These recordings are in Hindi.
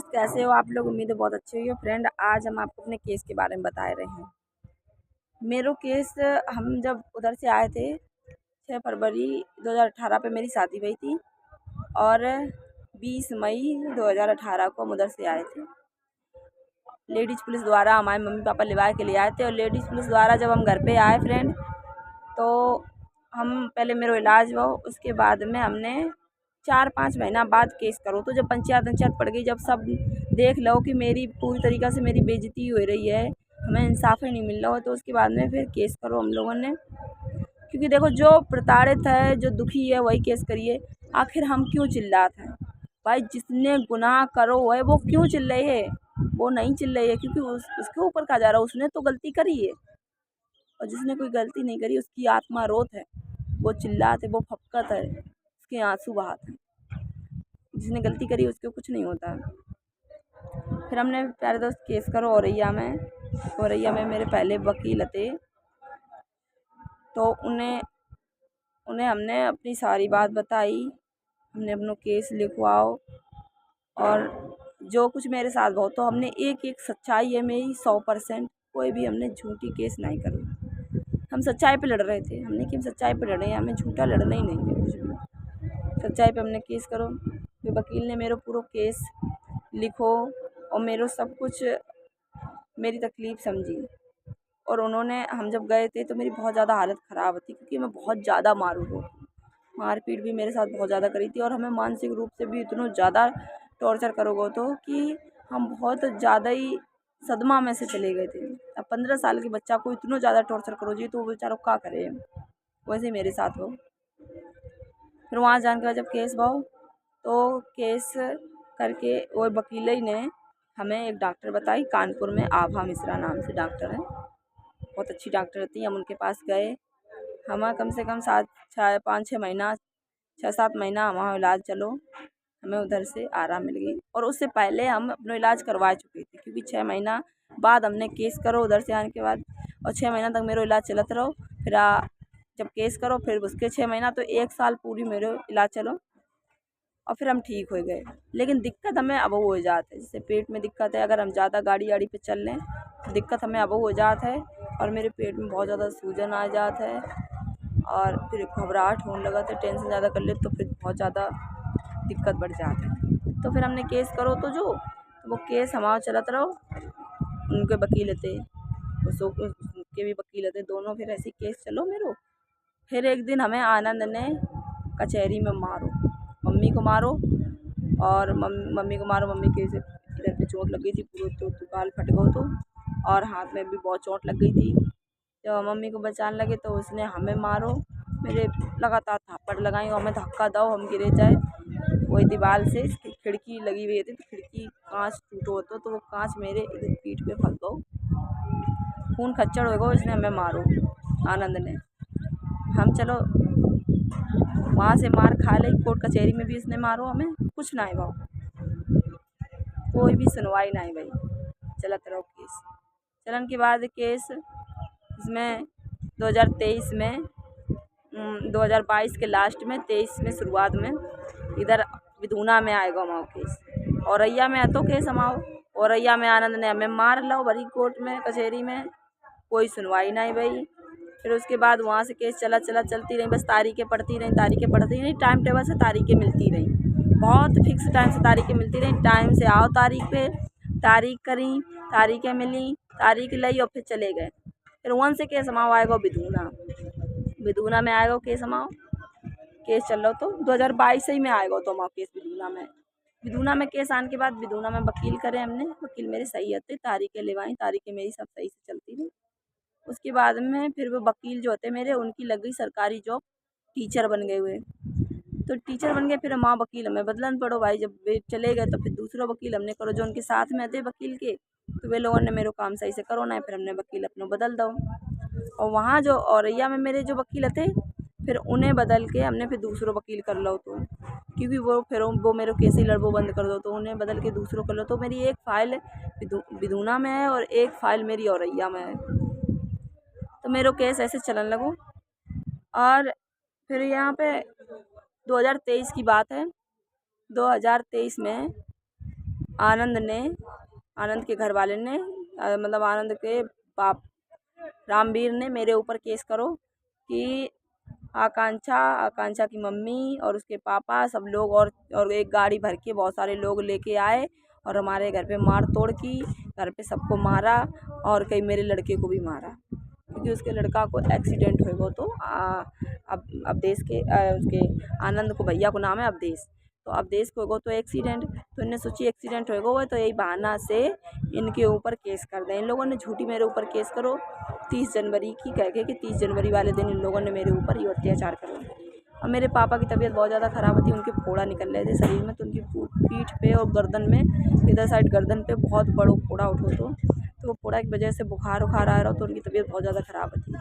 दोस्त, कैसे हो आप लोग? उम्मीद है बहुत अच्छे हो फ्रेंड। आज हम आपको अपने केस के बारे में बता रहे हैं। मेरो केस, हम जब उधर से आए थे 6 फरवरी 2018 पे मेरी शादी हुई थी और 20 मई 2018 को हम उधर से आए थे। लेडीज़ पुलिस द्वारा हमारे मम्मी पापा लिवा के ले आए थे और लेडीज़ पुलिस द्वारा जब हम घर पे आए फ्रेंड, तो हम पहले मेरा इलाज हुआ, उसके बाद में हमने 4-5 महीना बाद केस करो। तो जब पंचायत पड़ गई, जब सब देख लो कि मेरी पूरी तरीक़ा से मेरी बेइज्जती हो रही है, हमें इंसाफ ही नहीं मिल रहा हो, तो उसके बाद में फिर केस करो हम लोगों ने। क्योंकि देखो, जो प्रताड़ित है, जो दुखी है, वही केस करिए। आखिर हम क्यों चिल्लाते हैं भाई? जिसने गुनाह करो है वो क्यों चिल्ला है? वो नहीं चिल्ला है क्योंकि उसके ऊपर कहा जा रहा है उसने तो गलती करी है, और जिसने कोई गलती नहीं करी उसकी आत्मा रोत है, वो चिल्लात है, वो फपकत है, उसके आंसू बहाते हैं। जिसने गलती करी उसके कुछ नहीं होता है। फिर हमने प्यारे दोस्त केस करो औरैया में मेरे पहले वकील थे, तो उन्हें हमने अपनी सारी बात बताई। हमने अपना केस लिखवाओ और जो कुछ मेरे साथ हो, तो हमने एक सच्चाई है मेरी 100%। कोई भी हमने झूठी केस नहीं करी। हम सच्चाई पे लड़ रहे थे, हमने कि हम सच्चाई पे लड़े हैं, हमें झूठा लड़ना ही नहीं है कुछ भी। सच्चाई पे हमने केस करो। फिर वकील ने मेरा पूरा केस लिखो और मेरा सब कुछ, मेरी तकलीफ़ समझी। और उन्होंने, हम जब गए थे तो मेरी बहुत ज़्यादा हालत ख़राब थी, क्योंकि मैं बहुत ज़्यादा मारपीट भी मेरे साथ बहुत ज़्यादा करी थी, और हमें मानसिक रूप से भी इतना ज़्यादा टॉर्चर करोगे तो कि हम बहुत ज़्यादा ही सदमा में से चले गए थे। अब 15 साल के बच्चा को इतना ज़्यादा टॉर्चर करो जी, तो वो बेचारा क्या करे। वैसे ही मेरे साथ हो। फिर वहाँ जान कर जब केस भाव, तो केस करके वो वकील ही ने हमें एक डॉक्टर बताई, कानपुर में आभा मिश्रा नाम से डॉक्टर है, बहुत अच्छी डॉक्टर थी। हम उनके पास गए, हमें कम से कम 5-6 महीना, 6-7 महीना वहाँ इलाज चलो, हमें उधर से आराम मिल गई। और उससे पहले हम अपना इलाज करवा चुके थे, क्योंकि 6 महीना बाद हमने केस करो उधर से आने के बाद, और 6 महीना तक मेरा इलाज चलता रहो। फिर जब केस करो फिर उसके 6 महीना, तो 1 साल पूरी मेरा इलाज चलो, और फिर हम ठीक हो गए। लेकिन दिक्कत हमें अब हो जाती है, जैसे पेट में दिक्कत है, अगर हम ज़्यादा गाड़ी वाड़ी पे चल लें तो दिक्कत हमें अब हो जाता है, और मेरे पेट में बहुत ज़्यादा सूजन आ जाता है, और फिर घबराहट होने लगा था। टेंशन ज़्यादा कर ले तो फिर बहुत ज़्यादा दिक्कत बढ़ जाती है। तो फिर हमने केस करो, तो वो केस हमारा चलता रहो। उनके वकील थे, उसके भी वकील थे, दोनों फिर ऐसे केस चलो मेरो। फिर एक दिन हमें आनंद ने कचहरी में मारो, मम्मी को मारो, और मम्मी को मारो। मम्मी के इधर पे चोट लग गई थी, पूरे तो गाल फट गए तो, और हाथ में भी बहुत चोट लग गई थी। जब मम्मी को बचाने लगे तो उसने हमें मारो, मेरे लगातार थप्पड़ लगाई, और हमें धक्का दो हम गिरे जाए। वही दीवार से खिड़की लगी हुई थी, तो खिड़की कांच टूटो होतो, तो वो कांच मेरे इधर पीठ पे फंस गो, खून खच्चड़ हो गो। इसने हमें मारो, आनंद ने। हम चलो वहाँ से मार खा ले, कोर्ट कचहरी में भी इसने मारो हमें, कुछ ना है भाव, कोई भी सुनवाई नहीं भाई, चलत रहो केस। चलन के बाद केस इसमें 2023 में 2022 के लास्ट में, 23 में शुरुआत में, इधर विधूना में आएगा हमारा केस। औरैया में तो केस हमारा, औरैया में आनंद ने हमें मार लो बड़ी कोर्ट में, कचहरी में, कोई सुनवाई नहीं भाई। फिर उसके बाद वहाँ से केस चलती रही, बस तारीखें पड़ती रही, टाइम टेबल से तारीखें मिलती रही, बहुत फिक्स टाइम से तारीखें मिलती रही। टाइम से आओ तारीख पे, तारीख करी, तारीखें मिली, तारीख ली, और फिर चले गए। फिर वहाँ से केस हमारा आएगा विधूना में आएगा केस हमारा। केस चल रहा तो 2022 ही में आएगा तो हमारा केस विधूना में केस आने के बाद विधूना में वकील करे हमने। वकील मेरे सही होते, तारीखें लिवाई, तारीखें मेरी सब सही से चलती रही। उसके बाद में फिर वो वकील जो होते मेरे, उनकी लग गई सरकारी जॉब, टीचर बन गए हुए। तो टीचर बन गए, फिर माँ वकील हमें बदलन पड़ो भाई। जब वे चले गए तो फिर दूसरा वकील हमने करो, जो उनके साथ में थे वकील के, तो वे लोगों ने मेरे काम सही से करो ना, फिर हमने वकील अपना बदल दो। और वहाँ जो औरैया में मेरे जो वकील थे, फिर उन्हें बदल के हमने फिर दूसरा वकील कर लो, तो क्योंकि वो मेरे केस ही लड़बो बंद कर दो, तो उन्हें बदल के दूसरों कर लो। तो मेरी एक फ़ाइल विधूना में है और एक फ़ाइल मेरी औरैया में है, तो मेरा केस ऐसे चलन लगो। और फिर यहाँ पे 2023 की बात है, 2023 में आनंद के घर वाले ने मतलब आनंद के बाप रामवीर ने मेरे ऊपर केस करो कि आकांक्षा की मम्मी और उसके पापा सब लोग और एक गाड़ी भर के बहुत सारे लोग लेके आए और हमारे घर पे मार तोड़ की, घर पे सबको मारा और कई मेरे लड़के को भी मारा क्योंकि उसके लड़का को एक्सीडेंट हुए। वो तो अवधेश के उसके आनंद को भैया को नाम है अवधेश, तो अवधेश को तो एक्सीडेंट, तो इन्हें सोची एक्सीडेंट होएगा तो यही बहाना से इनके ऊपर केस कर दें। इन लोगों ने झूठी मेरे ऊपर केस करो 30 जनवरी की कह के कि 30 जनवरी वाले दिन इन लोगों ने मेरे ऊपर ये अत्याचार करो। और मेरे पापा की तबीयत बहुत ज़्यादा ख़राब थी, उनके फोड़ा निकल रहे थे शरीर में, तो उनकी पीठ पे और गर्दन में, इधर साइड गर्दन पे बहुत बड़ा फोड़ा उठो तो वो फोड़ा की वजह से बुखार आ रहा, तो उनकी तबीयत बहुत ज़्यादा ख़राब थी।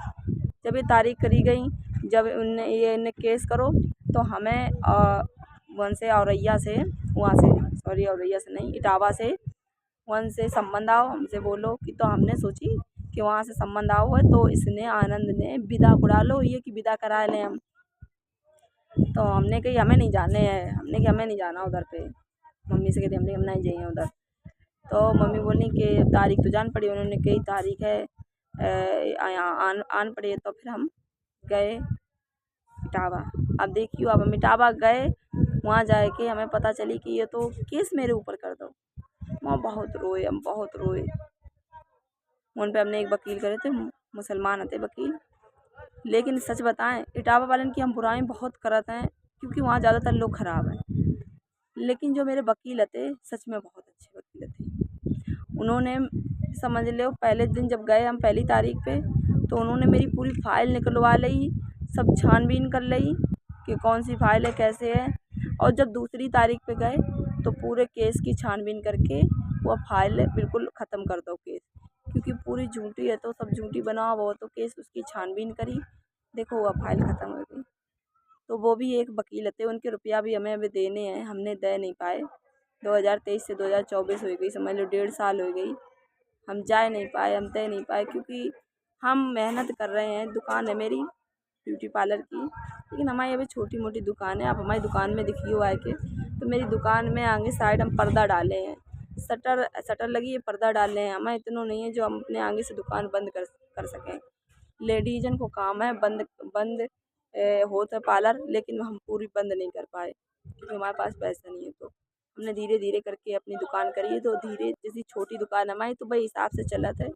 जब ये तारीख करी गई, जब इन्हें केस करो तो हमें वन से औरैया से वहाँ से सॉरी औरैया से नहीं इटावा से वन से संबंध आओ हमसे बोलो कि, तो हमने सोची कि वहाँ से संबंध आओ है, तो इसने आनंद ने विदा करा लो ये कि विदा करा लें हम। तो हमने कही हमें नहीं जाने हैं, हमने कि हमें नहीं जाना उधर पे, मम्मी से कहते हमने हम नहीं जाइए उधर। तो मम्मी बोली कि तारीख तो जान पड़ी, उन्होंने कही तारीख है आन पड़ी, तो फिर हम गए इटावा। अब देखियो अब हम इटावा गए, वहाँ जाए के हमें पता चली कि ये तो केस मेरे ऊपर कर दो। वहाँ बहुत रोए, हम बहुत रोए। उन पे हमने एक वकील करे थे, मुसलमान थे वकील, लेकिन सच बताएं इटावा वालन की हम बुराई बहुत करते हैं क्योंकि वहाँ ज़्यादातर लोग ख़राब हैं, लेकिन जो मेरे वकील थे सच में बहुत अच्छे वकील थे। उन्होंने समझ लो पहले दिन जब गए हम पहली तारीख पे, तो उन्होंने मेरी पूरी फाइल निकलवा ली, सब छानबीन कर ली कि कौन सी फाइल है कैसे है। और जब दूसरी तारीख पे गए तो पूरे केस की छानबीन करके वो फाइल बिल्कुल ख़त्म कर दो केस, क्योंकि पूरी झूठी है तो सब झूठी बनाओ, वो तो केस उसकी छानबीन करी, देखो वह फाइल ख़त्म हो गई। तो वो भी एक वकील थे, उनके रुपया भी हमें अभी देने हैं, हमने दे नहीं पाए। 2023 से 2024 हो गई, समझ लो 1.5 साल हो गई, हम जा नहीं पाए, हम दे नहीं पाए क्योंकि हम मेहनत कर रहे हैं। दुकान है मेरी ब्यूटी पार्लर की, लेकिन हमारी अभी छोटी मोटी दुकान है। आप हमारी दुकान में दिखियो आए के, तो मेरी दुकान में आगे साइड हम पर्दा डाले हैं, शटर लगी है, पर्दा डाले हैं। हमें इतना नहीं है जो हम अपने आगे से दुकान बंद कर सकें। लेडीजन को काम है बंद होता है पार्लर, लेकिन हम पूरी बंद नहीं कर पाए क्योंकि हमारे पास पैसा नहीं है। तो हमने धीरे धीरे करके अपनी दुकान करी है, तो धीरे जैसी छोटी दुकान हमारी, तो वही हिसाब से चलत है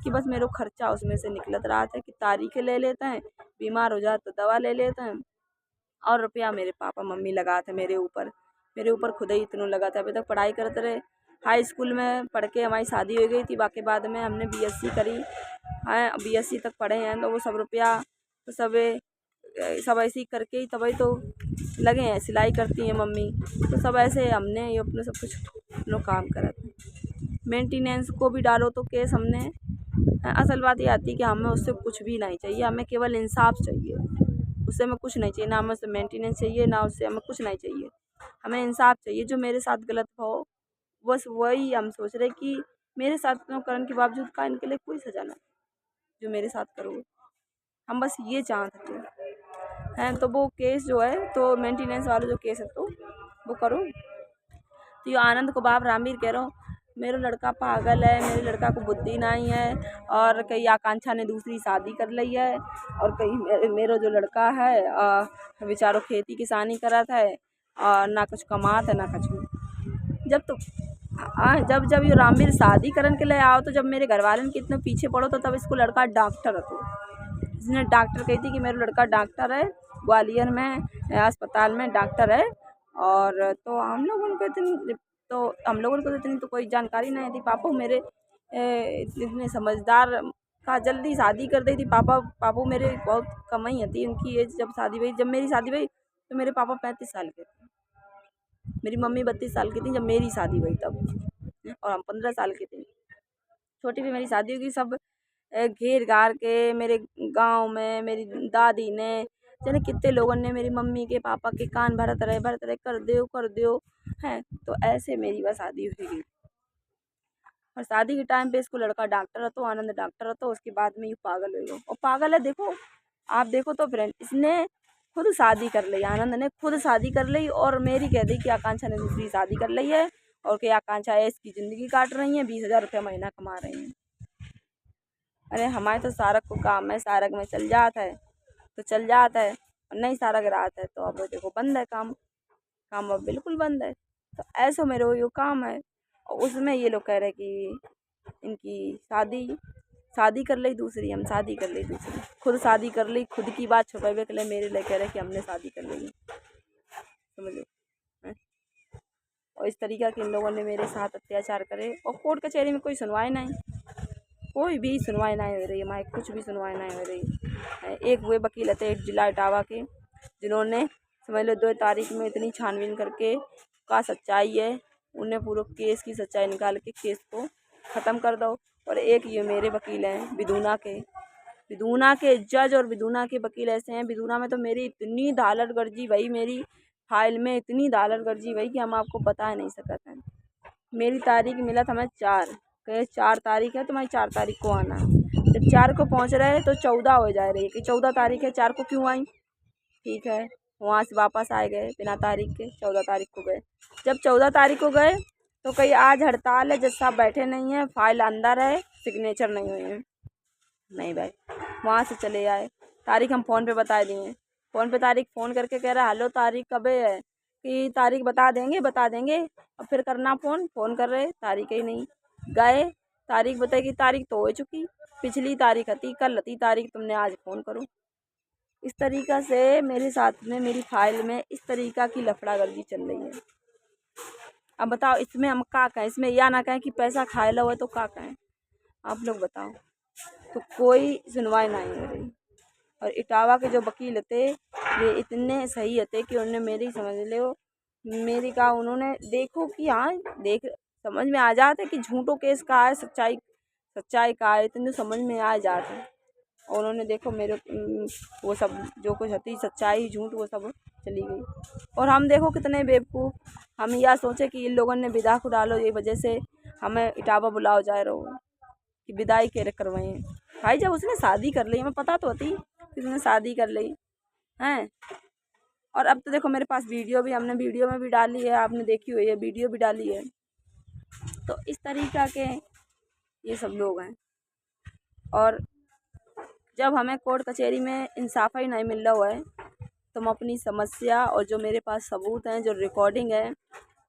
कि बस मेरे खर्चा उसमें से निकलत रहा था कि तारीखें ले लेते हैं, बीमार हो जाए तो दवा ले लेते हैं। और रुपया मेरे पापा मम्मी लगा थे मेरे ऊपर खुद ही इतना लगा था। अभी तक पढ़ाई करते रहे, हाई स्कूल में पढ़ के हमारी शादी हो गई थी, बाकी बाद में हमने बीएससी करी है, बीएससी तक पढ़े हैं। तो वो सब रुपया तो सब ऐसे ही करके ही तभी तो लगे हैं, सिलाई करती हैं मम्मी, तो सब ऐसे हमने ये अपने सब कुछ लोग काम करा था। मेंटेनेंस को भी डालो तो केस हमने, असल बात ये आती है कि हमें उससे कुछ भी नहीं चाहिए, हमें केवल इंसाफ चाहिए, उससे हमें कुछ नहीं चाहिए, ना हमें उससे मेंटेनेंस चाहिए, ना उससे हमें कुछ नहीं चाहिए, हमें इंसाफ चाहिए। जो मेरे साथ गलत हो बस वही हम सोच रहे कि मेरे साथ करने के बावजूद का इनके लिए कोई सजा ना जो मेरे साथ करो, हम बस ये चाहते हैं। तो वो केस जो है तो मेंटेनेंस वाला जो केस है तो वो करो। तो ये आनंद को बाप रामवीर कह रहा हूँ मेरा लड़का पागल है, मेरे लड़का को बुद्धि नहीं है, और कहीं आकांक्षा ने दूसरी शादी कर ली है, और कहीं मेरा जो लड़का है बेचारो खेती किसानी करत है और ना कुछ कमात है ना कुछ। जब ये रामवीर शादी करन के लिए आओ, तो जब मेरे घर वाले के इतने पीछे पड़ो, तो तब इसको लड़का डॉक्टर है, तो इसने डॉक्टर कही थी कि मेरा लड़का डॉक्टर है, ग्वालियर में अस्पताल में डॉक्टर है। और तो हम लोगों को इतनी तो कोई जानकारी नहीं थी। पापा मेरे इतने समझदार का जल्दी शादी कर दी थी। पापा मेरे बहुत कम ही थी उनकी एज, जब मेरी शादी हुई तो मेरे पापा 35 साल के थे, मेरी मम्मी 32 साल की थी जब मेरी शादी हुई तब, और हम 15 साल के थे। छोटी भी मेरी शादी होगी, सब घेर घार के मेरे गांव में मेरी दादी ने जाने कितने लोगों ने मेरी मम्मी के पापा के कान भरत रहे कर दो है। तो ऐसे मेरी बस शादी हुई, और शादी के टाइम पे इसको लड़का डॉक्टर है, तो आनंद डॉक्टर है, तो उसके बाद में ये पागल हो गया। और पागल है, देखो आप देखो तो फ्रेंड, इसने खुद शादी कर ली, आनंद ने खुद शादी कर ली, और मेरी कह दी कि आकांक्षा ने दूसरी शादी कर ली है, और क्या आकांक्षा है इसकी ज़िंदगी काट रही हैं, 20,000 रुपया महीना कमा रही हैं। अरे हमारे तो सारक को काम है, सारक में चल जाता है तो चल जाता है, और नहीं सारक रात है तो अब देखो बंद है काम, काम अब बिल्कुल बंद है। तो ऐसा मेरे वो काम है। और उसमें ये लोग कह रहे कि इनकी शादी शादी कर ली दूसरी, हम शादी कर ली दूसरी, खुद शादी कर ली, खुद की बात छुपावे के लिए मेरे लिए कह रहे कि हमने शादी कर ली है, समझ लो। हैं? और इस तरीका के इन लोगों ने मेरे साथ अत्याचार करे, और कोर्ट कचहरी में कोई सुनवाई नहीं, कोई भी सुनवाई नहीं हो रही है, हमारी कुछ भी सुनवाई नहीं हो रही। एक वे वकील थे जिला इटावा के, जिन्होंने समझ लो 2 तारीख में इतनी छानबीन करके का सच्चाई है, उन्हें पूरे केस की सच्चाई निकाल के केस को ख़त्म कर दो। और एक ये मेरे वकील हैं बिदूना के जज और बिदूना के वकील ऐसे हैं। बिदूना में तो मेरी इतनी दालत गर्जी भाई, मेरी फाइल में इतनी दालत गर्जी भाई कि हम आपको बता नहीं सकते हैं। मेरी तारीख मिला था, मैं 4 कहे 4 तारीख है तो मैं 4 तारीख को आना है। जब 4 को पहुंच रहे हैं तो 14 हो जा रही है कि 14 तारीख है, 4 को क्यों आई। ठीक है, वहाँ से वापस आए गए बिना तारीख के, 14 तारीख को गए। जब 14 तारीख को गए तो कहीं आज हड़ताल है, जज साहब बैठे नहीं हैं, फाइल अंदर है, सिग्नेचर नहीं हुए हैं। नहीं भाई, वहाँ से चले आए। तारीख हम फ़ोन पे बता दिए, फ़ोन पे तारीख फ़ोन करके कह रहा हेलो तारीख कब है, कि तारीख बता देंगे। अब फिर करना फ़ोन कर रहे, तारीख ही नहीं। गए, तारीख बताई कि तारीख तो हो चुकी, पिछली तारीख थी कल थी तारीख, तुमने आज फ़ोन करो। इस तरीक़ा से मेरे साथ में मेरी फाइल में इस तरीक़ा की लफड़ागर्दी चल रही है। अब बताओ इसमें हम क्या कहें, इसमें या ना कहें कि पैसा खाए लो है तो क्या कहें, आप लोग बताओ। तो कोई सुनवाई नहीं हो रही। और इटावा के जो वकील थे वे इतने सही थे कि उन्होंने मेरी समझ लो मेरी का उन्होंने देखो कि हाँ देख समझ में आ जाते कि झूठों केस का है, सच्चाई का है, इतने समझ में आ जाते। और उन्होंने देखो मेरे वो सब जो कुछ होती सच्चाई झूठ वो सब चली गई। और हम देखो कितने बेवकूफ़, हम यह सोचे कि इन लोगों ने विदा को डालो, ये वजह से हमें इटावा बुलाओ जाए रहो कि विदाई के करवाएं। भाई जब उसने शादी कर ली, हमें पता तो होती कि उसने शादी कर ली हैं। और अब तो देखो मेरे पास वीडियो भी, हमने वीडियो में भी डाली है, आपने देखी हुई है, वीडियो भी डाली है। तो इस तरीक़ा के ये सब लोग हैं। और जब हमें कोर्ट कचहरी में इंसाफ ही नहीं मिल रहा है तो हम अपनी समस्या और जो मेरे पास सबूत हैं, जो रिकॉर्डिंग है,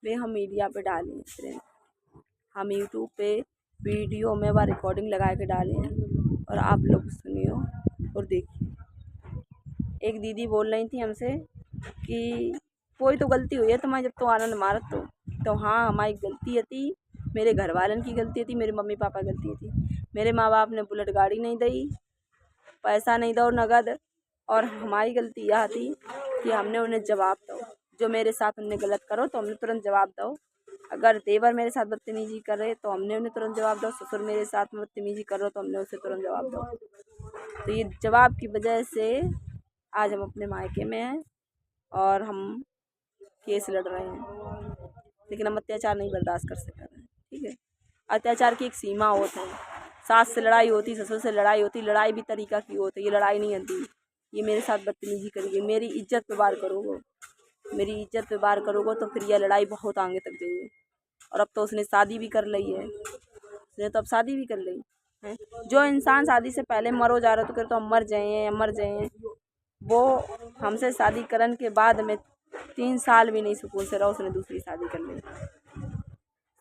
वे हम मीडिया पे डालें फ्रेंड। हम यूट्यूब पे वीडियो में वह रिकॉर्डिंग लगा के डाले हैं और आप लोग सुनियो और देखिए। एक दीदी बोल रही थी हमसे कि कोई तो गलती हुई है तुम्हारी जब तो आनंद मारत तो हाँ हमारी गलती थी, मेरे घर वालन की गलती थी, मेरे मम्मी पापा की गलती थी। मेरे माँ बाप ने बुलेट गाड़ी नहीं दी, पैसा नहीं दो नगद। और हमारी गलती यह थी कि हमने उन्हें जवाब दो, जो मेरे साथ उन्हें गलत करो तो हमने तुरंत जवाब दो। अगर देवर मेरे साथ बदतमीजी कर रहे तो हमने उन्हें तुरंत जवाब दो, ससुर मेरे साथ बदतमीजी कर रहे तो हमने उसे तुरंत जवाब दो। तो ये जवाब की वजह से आज हम अपने मायके में हैं और हम केस लड़ रहे हैं, लेकिन हम अत्याचार नहीं बर्दाश्त कर सकते हैं। ठीक है, अत्याचार की एक सीमा होती है, सास से लड़ाई होती, ससुर से लड़ाई होती, लड़ाई भी तरीका की होती है, ये लड़ाई नहीं होती। ये मेरे साथ बदतमीजी करेगी, मेरी इज्जत पे वार करोगे, मेरी इज्जत पे वार करोगे तो फिर यह लड़ाई बहुत आगे तक जाइए। और अब तो उसने शादी भी कर ली है, उसने तो अब शादी भी कर ली है। जो इंसान शादी से पहले मरो जा रहा तो फिर तो हम मर जाए, वो हमसे शादी करने के बाद में 3 साल भी नहीं सुकून से रहा, उसने दूसरी शादी कर ली।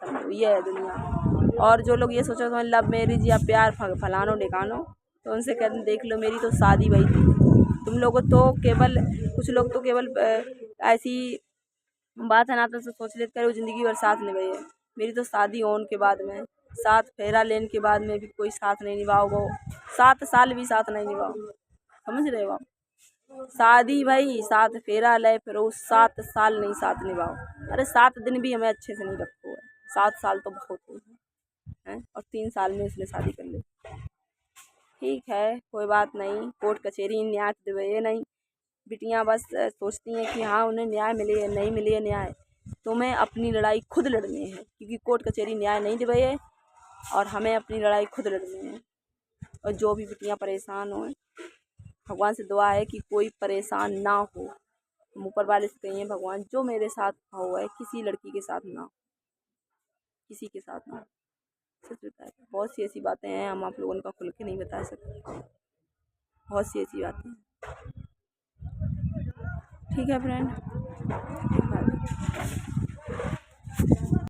समझो ये है दुनिया। और जो लोग ये सोच रहे लव मैरिज या प्यार फलानो ढिकानो, तो उनसे कहते हैं देख लो मेरी तो शादी वही थी। तुम लोग तो केवल कुछ लोग तो केवल ऐसी बात है ना तो सोच लेते करो ज़िंदगी भर साथ निभाई है। मेरी तो शादी होने के बाद में 7 फेरा लेने के बाद में भी कोई साथ नहीं निभाओगे, 7 साल भी साथ नहीं निभाओ, समझ रहे हो आप। शादी भाई 7 फेरा ले फिर वो 7 साल नहीं साथ निभाओ। अरे 7 दिन भी हमें अच्छे से नहीं रखो है, 7 साल तो बहुत है। और 3 साल में उसने शादी कर ली। ठीक है कोई बात नहीं, कोर्ट कचहरी न्याय दिए नहीं, बिटियां बस सोचती हैं कि हाँ उन्हें न्याय मिले, नहीं मिले न्याय, तुम्हें अपनी लड़ाई खुद लड़नी है, क्योंकि कोर्ट कचहरी न्याय नहीं दिए और हमें अपनी लड़ाई खुद लड़नी है। और जो भी बिटियां परेशान हो, भगवान से दुआ है कि कोई परेशान ना हो। हम ऊपर वाले से कहिए भगवान जो मेरे साथ हुआ है किसी लड़की के साथ ना हो। किसी के साथ ना। सच बताए, बहुत सी ऐसी बातें हैं हम आप लोगों का खुल के नहीं बता सकते, बहुत सी ऐसी बातें हैं। ठीक है फ्रेंड, बाय।